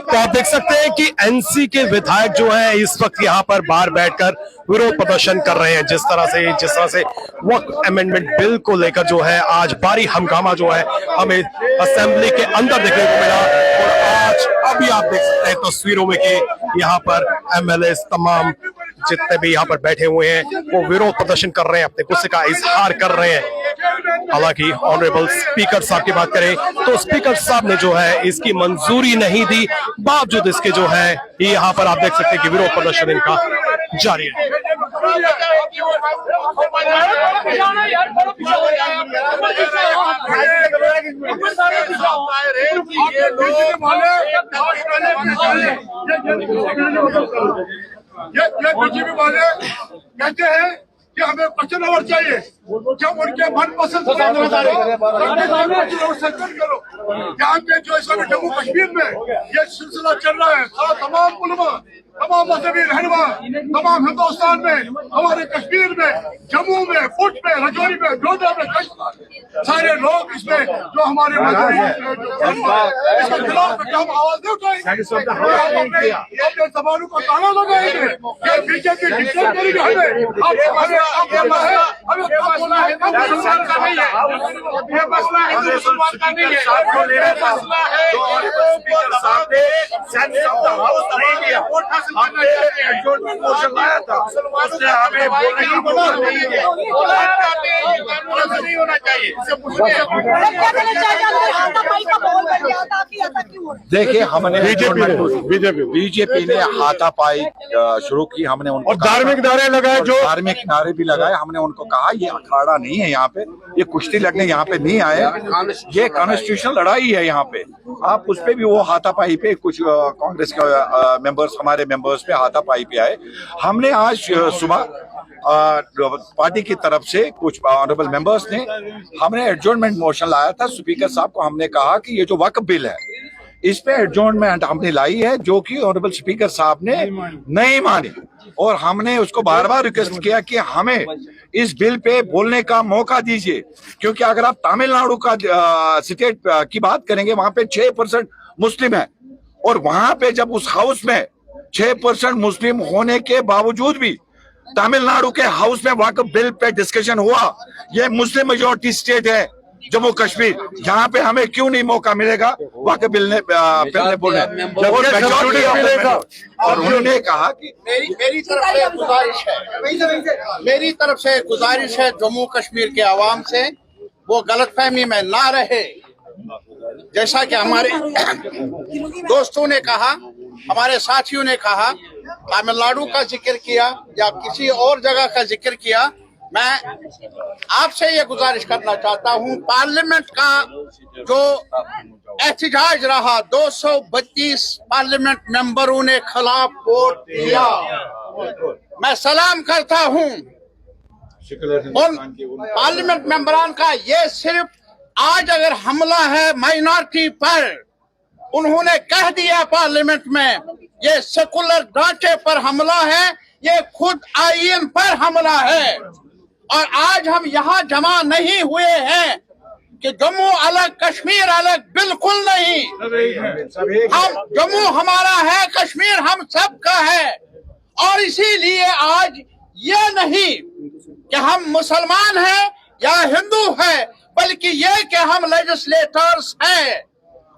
तो आप देख सकते हैं कि एनसी के विधायक जो हैं इस वक्त यहाँ पर बाहर बैठकर विरोध प्रदर्शन कर रहे हैं। जिस तरह से वक्फ अमेंडमेंट बिल को लेकर जो है आज भारी हंगामा जो है हमें असेंबली के अंदर देखने को मिला। और आज अभी आप देख सकते हैं तस्वीरों में कि यहाँ पर एमएलए तमाम जितने भी यहाँ पर बैठे हुए हैं वो विरोध प्रदर्शन कर रहे हैं, अपने गुस्से का इजहार कर रहे हैं। हालांकि ऑनरेबल स्पीकर साहब की बात करें तो स्पीकर साहब ने जो है इसकी मंजूरी नहीं दी, बावजूद इसके जो है यहाँ पर आप देख सकते हैं कि विरोध प्रदर्शन इनका जारी है। ये बीजेपी वाले कहते हैं कि हमें 25 ओवर चाहिए, जब उनके मनपसंद करो। यहाँ पे जो इस समय जम्मू कश्मीर में ये सिलसिला चल रहा है, तमाम उलमा, तमाम मजहबी रहनुमा, तमाम हिंदुस्तान में, हमारे कश्मीर में, जम्मू में, पुंछ में, रजौरी में, डोडा में, सारे लोग इसमें जो हमारे इसके खिलाफ हम आवाज नहीं उठाएंगे, अपने जबानों का ताला लगाएंगे। ये बीजेपी डिक्टेट करेगी हमें, नहीं होना चाहिए। देखिए, हमने बीजेपी ने हाथापाई शुरू की, हमने उनको धार्मिक नारे लगाए, जो धार्मिक नारे भी लगाए। हमने उनको कहा ये अखाड़ा नहीं है, यहाँ पे ये कुश्ती लगने यहाँ पे नहीं आए, ये कॉन्स्टिट्यूशनल लड़ाई है यहाँ पे। आप उस पे भी वो हाथापाई पे कुछ कांग्रेस के मेंबर्स, हमारे मेंबर्स पे हाथापाई पे आए। हमने आज सुबह पार्टी की तरफ से कुछ ऑनरेबल मेंबर्स ने हमने एडजॉर्नमेंट मोशन लाया था। स्पीकर साहब को हमने कहा कि ये जो वक्फ बिल है इस पे एडजॉर्नमेंट हमने लाई है, जो कि ऑनरेबल स्पीकर साहब ने नहीं मानी। और हमने उसको बार बार रिक्वेस्ट किया कि हमें इस बिल पे बोलने का मौका दीजिए, क्योंकि अगर आप तमिलनाडु का स्टेट की बात करेंगे वहां पे 6% मुस्लिम है, और वहां पे जब उस हाउस में 6% मुस्लिम होने के बावजूद भी तमिलनाडु के हाउस में वक्फ बिल पे डिस्कशन हुआ। ये मुस्लिम मेजोरिटी स्टेट है जम्मू कश्मीर, यहाँ पे हमें क्यों नहीं मौका मिलेगा वक्फ बिल ने बोले। और उन्होंने कहा कि मेरी तरफ से गुजारिश है जम्मू कश्मीर के आवाम से, वो गलतफहमी में ना रहे। जैसा कि हमारे दोस्तों ने कहा, हमारे साथियों ने कहा, तमिलनाडु का जिक्र किया या किसी और जगह का जिक्र किया, मैं आपसे ये गुजारिश करना चाहता हूँ, पार्लियामेंट का जो एहतजाज रहा, 232 पार्लियामेंट मेंबरों ने खिलाफ वोट दिया। मैं सलाम करता हूँ उन पार्लियामेंट मेंबरान का। ये सिर्फ आज अगर हमला है माइनॉरिटी पर, उन्होंने कह दिया पार्लियामेंट में, ये सेकुलर ढांचे पर हमला है, ये खुद आईन पर हमला है। और आज हम यहाँ जमा नहीं हुए हैं कि जम्मू अलग कश्मीर अलग, बिल्कुल नहीं। हम जम्मू हमारा है, कश्मीर हम सबका है। और इसीलिए आज ये नहीं कि हम मुसलमान हैं या हिंदू हैं, बल्कि ये कि हम लेजिस्लेटर्स हैं।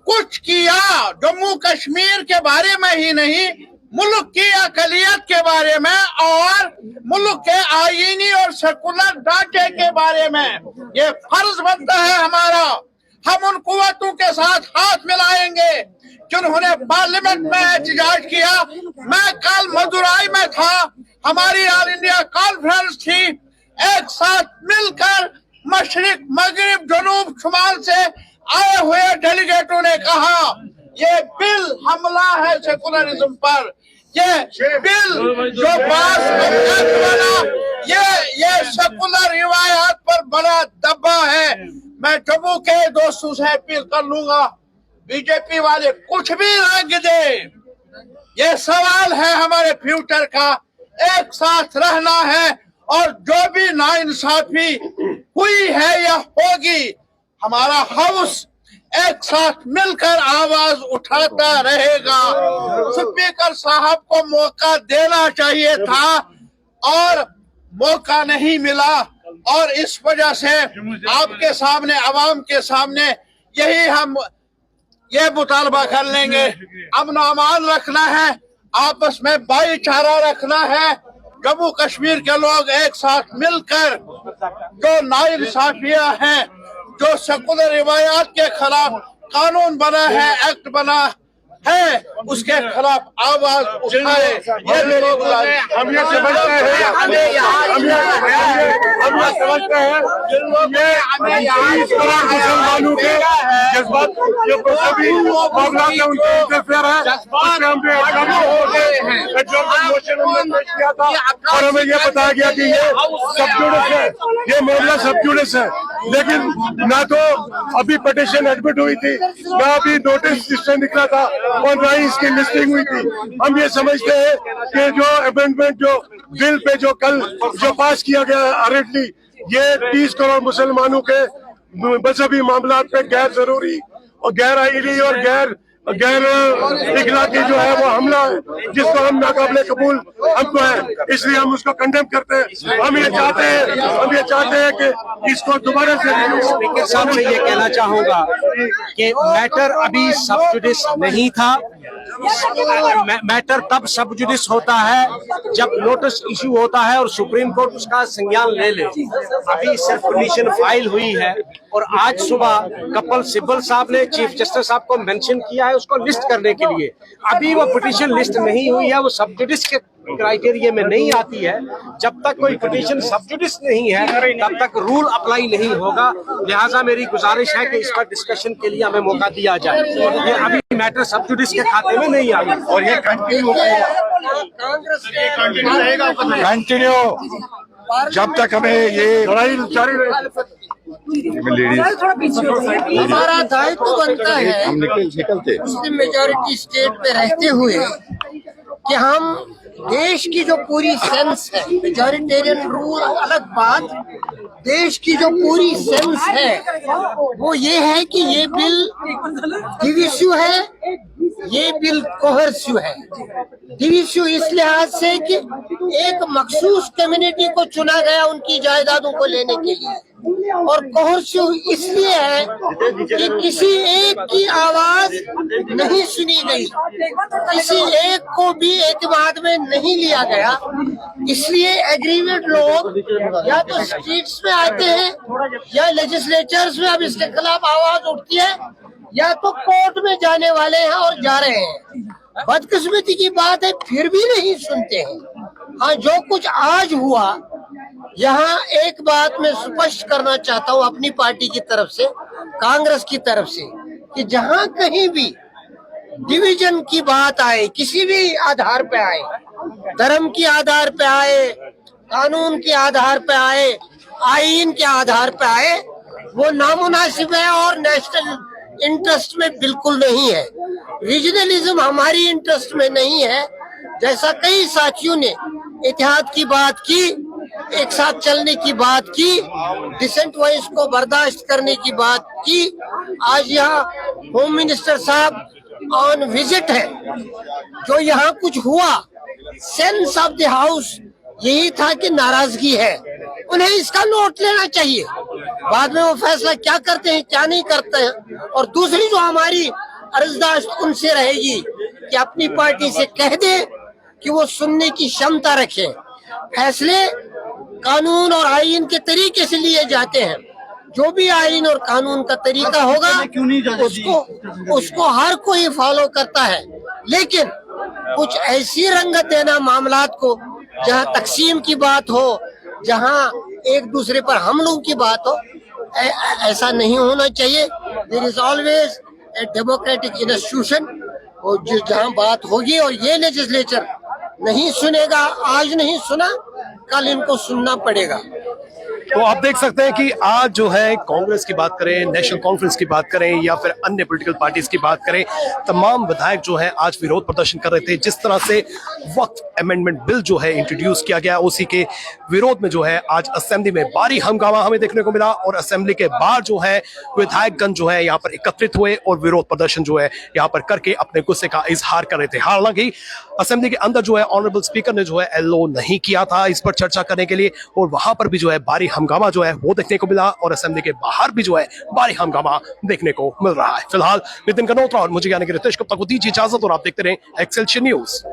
कुछ किया जम्मू कश्मीर के बारे में ही नहीं, मुल्क की अकलियत के बारे में और मुल्क के आईनी और सेकुलर ढांचे के बारे में। ये फर्ज बनता है हमारा। हम उन कुव्वतों के साथ हाथ मिलाएंगे जिन्होंने पार्लियामेंट में एहतजाज किया। मैं कल मदुराई में था, हमारी ऑल इंडिया कॉन्फ्रेंस थी। एक साथ मिलकर मशरिक, मगरिब, जनूब, शुमाल से आए हुए डेलीगेटों ने कहा ये बिल हमला है सेकुलरिज्म पर। ये बिल जो पास बना, ये सेकुलर रिवायात पर बड़ा दबा है। मैं जम्मू के दोस्तों से अपील कर लूंगा, बीजेपी वाले कुछ भी रंग दे, ये सवाल है हमारे फ्यूचर का। एक साथ रहना है, और जो भी नाइंसाफी हुई है या होगी, हमारा हाउस एक साथ मिलकर आवाज उठाता रहेगा। स्पीकर साहब को मौका देना चाहिए था और मौका नहीं मिला, और इस वजह से आपके सामने, आवाम के सामने यही हम ये मुतालबा कर लेंगे। अमन अमान रखना है, आपस में भाईचारा रखना है। जम्मू कश्मीर के लोग एक साथ मिलकर जो नाइंसाफियां हैं, जो सेकुलर रिवायात के खिलाफ कानून बना है, एक्ट बना है, उसके खिलाफ आवाज उठाए। ये मेरी हम ये समझते हैं, मुसलमानों के जज्बात जो सभी मामला में उनके इंटरफेयर है, उससे हमने पेश किया था और हमें ये बताया गया कि ये सबजुडिस है, ये मामला सबजुडिस है। लेकिन ना तो अभी पिटीशन एडमिट हुई थी, ना अभी नोटिस जिससे निकला था और ना ही इसकी लिस्टिंग हुई थी। हम ये समझते हैं कि जो अमेंडमेंट जो बिल पे जो कल जो पास किया गया हरियाणवी, ये 30 करोड़ मुसलमानों के मजहबी मामला पे गैर जरूरी और गैर आईनी और गैर इखलाकी जो है वो हमला है, जिसको हम नाकाबिले कबूल हमको है, इसलिए हम उसको कंडेम करते हैं। हम ये चाहते हैं कि इसको दोबारा से स्पीकर साहब से ये कहना चाहूंगा कि मैटर अभी सब जुडिस नहीं था। मैटर तब सब जुडिस होता है जब नोटिस इशू होता है और सुप्रीम कोर्ट उसका संज्ञान ले ले। अभी सिर्फ पिटीशन फाइल हुई है और आज सुबह कपिल सिब्बल साहब ने चीफ जस्टिस साहब को मेंशन किया है उसको लिस्ट करने के लिए। अभी वो पिटीशन लिस्ट नहीं हुई है, वो सब जुडिस के क्राइटेरिया में नहीं आती है। जब तक कोई पिटीशन सब जुडिस नहीं है तब तक रूल अप्लाई नहीं होगा। लिहाजा मेरी गुजारिश है कि इस पर डिस्कशन के लिए हमें मौका दिया जाए। ये अभी मैटर सब जुडिस के खाते में नहीं आ गई और ये कंटिन्यू कंटिन्यू जब तक हमें ये लड़ाई जारी हमारा दायित्व बनता है मुस्लिम मेजॉरिटी स्टेट पे रहते हुए कि हम देश की जो पूरी सेंस है, मेजॉरिटेरियन रूल अलग बात, देश की जो पूरी सेंस है वो ये है कि ये बिल डिविसिव है, ये बिल कोहर्सिव है। डिविसिव इस लिहाज से कि एक मखसूस कम्युनिटी को चुना गया उनकी जायदादों को लेने के लिए, और कोहर्सिव इसलिए है कि किसी एक की आवाज नहीं सुनी गई, किसी एक को भी एतमाद में नहीं लिया गया। इसलिए एग्रीवेट लोग या तो स्ट्रीट्स में आते हैं या लेजिस्लेचर्स में अब इसके खिलाफ आवाज उठती है, या तो कोर्ट में जाने वाले हैं और जा रहे हैं। बदकिस्मती की बात है फिर भी नहीं सुनते हैं। हाँ, जो कुछ आज हुआ, यहाँ एक बात मैं स्पष्ट करना चाहता हूँ अपनी पार्टी की तरफ से, कांग्रेस की तरफ से, कि जहाँ कहीं भी डिवीजन की बात आए, किसी भी आधार पे आए, धर्म के आधार पे आए, कानून के आधार पे आए, आईन के आधार पे आए, वो नामुनासिब है और नेशनल इंटरेस्ट में बिल्कुल नहीं है। रीजनलिज्म हमारी इंटरेस्ट में नहीं है। जैसा कई साथियों ने इत्तेहाद की बात की, एक साथ चलने की बात की, डिसेंट वॉइस को बर्दाश्त करने की बात की, आज यहाँ होम मिनिस्टर साहब ऑन विजिट है। जो यहाँ कुछ हुआ, सेंस ऑफ द हाउस यही था कि नाराजगी है, उन्हें इसका नोट लेना चाहिए। बाद में वो फैसला क्या करते हैं क्या नहीं करते हैं। और दूसरी जो हमारी अर्जदाश्त उनसे रहेगी कि अपनी पार्टी से कह दे कि वो सुनने की क्षमता रखे। फैसले कानून और आईन के तरीके से लिए जाते हैं। जो भी आईन और कानून का तरीका होगा उसको हर कोई फॉलो करता है। लेकिन कुछ ऐसी रंगत देना मामलात को, जहां तकसीम की बात हो, जहां एक दूसरे पर हमलों की बात हो, ऐसा नहीं होना चाहिए। There is always a democratic institution, और जहां बात होगी, और ये लेजिस्लेचर नहीं सुनेगा, आज नहीं सुना, कल इनको सुनना पड़ेगा। तो आप देख सकते हैं कि आज जो है कांग्रेस की बात करें, नेशनल कॉन्फ्रेंस की बात करें या फिर अन्य पॉलिटिकल पार्टीज की बात करें, तमाम विधायक जो है आज विरोध प्रदर्शन कर रहे थे। जिस तरह से वक्फ अमेंडमेंट बिल जो है इंट्रोड्यूस किया गया, उसी के विरोध में जो है आज असेंबली में भारी हंगामा हमें देखने को मिला और असेंबली के बाहर जो है विधायकगण जो है यहाँ पर एकत्रित हुए और विरोध प्रदर्शन जो है यहाँ पर करके अपने गुस्से का इजहार कर रहे थे। हालांकि असेंबली के अंदर जो है ऑनरेबल स्पीकर ने जो है एलो नहीं किया था इस पर चर्चा करने के लिए, और वहां पर भी जो है भारी हंगामा जो है वो देखने को मिला और असेंबली के बाहर भी जो है भारी हंगामा देखने को मिल रहा है। फिलहाल नितिन कनोत्रा और मुझे यानी कि रितेश गुप्ता को दीजिए इजाजत और आप देखते रहे एक्सेलशियर न्यूज।